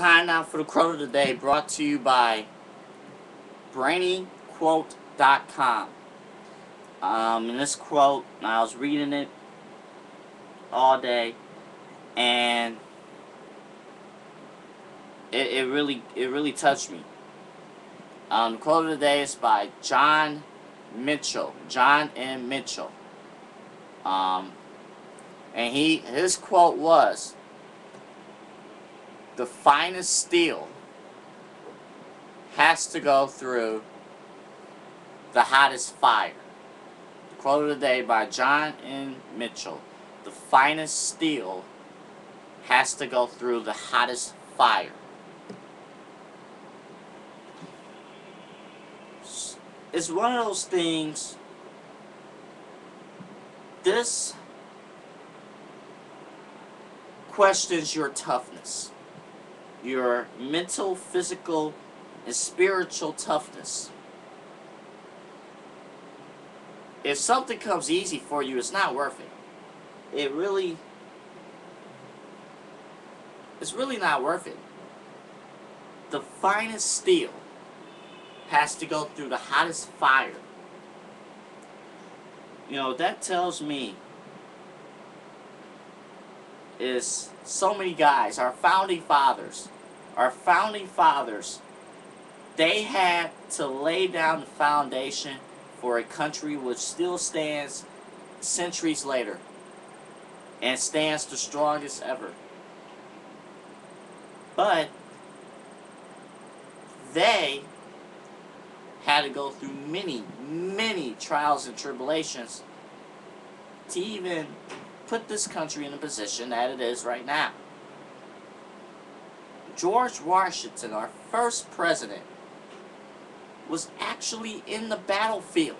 Time now for the quote of the day, brought to you by brainyquote.com. In this quote, I was reading it all day, and it really touched me. The quote of the day is by John M. Mitchell. And his quote was, "The finest steel has to go through the hottest fire." The quote of the day by John M. Mitchell. The finest steel has to go through the hottest fire. It's one of those things. This questions your toughness, your mental, physical, and spiritual toughness. If something comes easy for you, it's not worth it. It's really not worth it. The finest steel has to go through the hottest fire. You know, that tells me is so many guys, our founding fathers, they had to lay down the foundation for a country which still stands centuries later and stands the strongest ever. But they had to go through many trials and tribulations to even put this country in the position that it is right now. George Washington, our first president, was actually in the battlefield.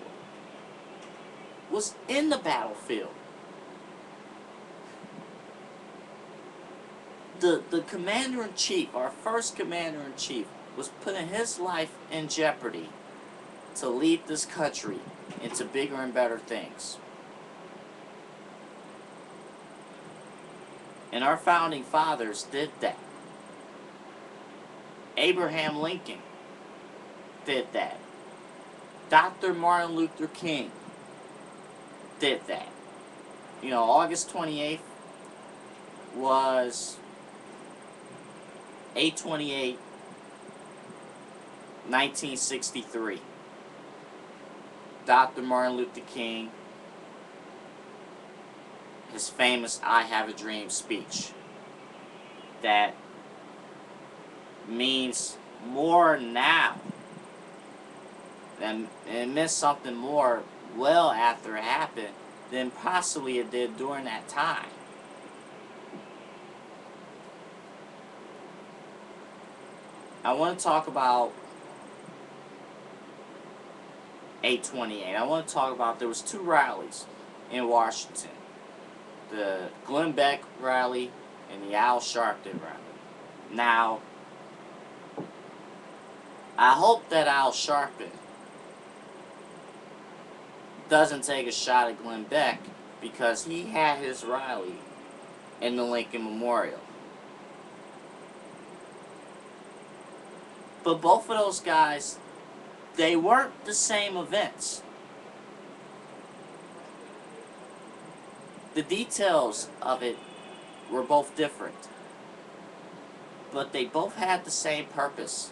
The commander-in-chief, our first commander-in-chief, was putting his life in jeopardy to lead this country into bigger and better things. And our founding fathers did that. Abraham Lincoln did that. Dr. Martin Luther King did that. You know, August 28th was 8/28, 1963. Dr. Martin Luther King, his famous "I Have a Dream" speech that means more now, and it meant something more well after it happened than possibly it did during that time. I want to talk about 8/28. I want to talk about, there was two rallies in Washington. The Glenn Beck rally and the Al Sharpton rally. Now, I hope that Al Sharpton doesn't take a shot at Glenn Beck, because he had his rally in the Lincoln Memorial. But both of those guys, they weren't the same events. The details of it were both different, but they both had the same purpose.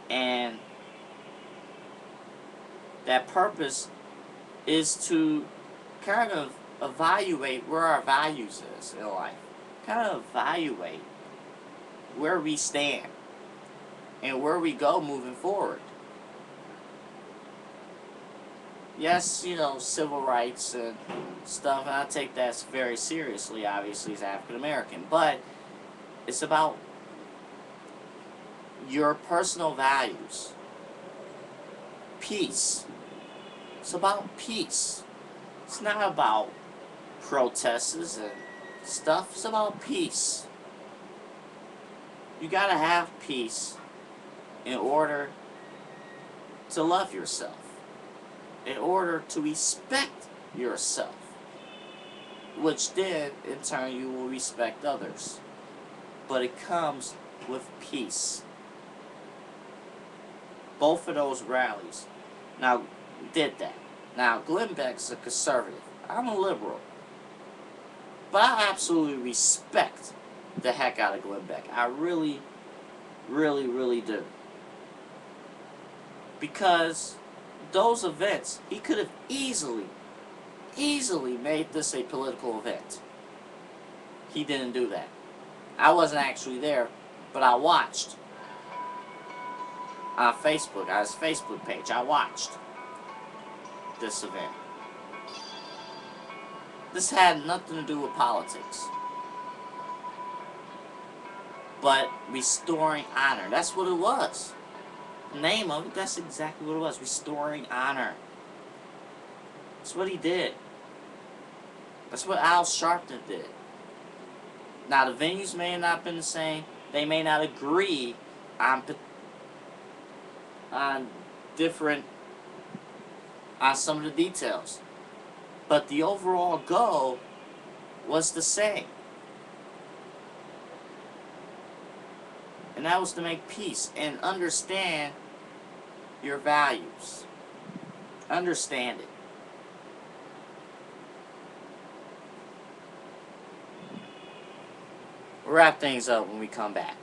And that purpose is to kind of evaluate where our values is in life. Kind of evaluate where we stand and where we go moving forward. Yes, you know, civil rights and stuff, and I take that very seriously, obviously, as African American, but it's about your personal values. Peace. It's about peace. It's not about protests and stuff. It's about peace. You gotta have peace in order to love yourself, in order to respect yourself. which then, in turn, you will respect others. But it comes with peace. Both of those rallies now did that. Now, Glenn Beck's a conservative. I'm a liberal. But I absolutely respect the heck out of Glenn Beck. I really, really, really do. Because those events, he could have easily made this a political event. He didn't do that. I wasn't actually there, but I watched. On Facebook, on his Facebook page, I watched this event. This had nothing to do with politics. But restoring honor. That's what it was. The name of it, that's exactly what it was. Restoring honor. That's what he did. That's what Al Sharpton did. Now, the venues may have not been the same. They may not agree on different, on some of the details. But the overall goal was the same. And that was to make peace and understand your values. Understand it. We'll wrap things up when we come back.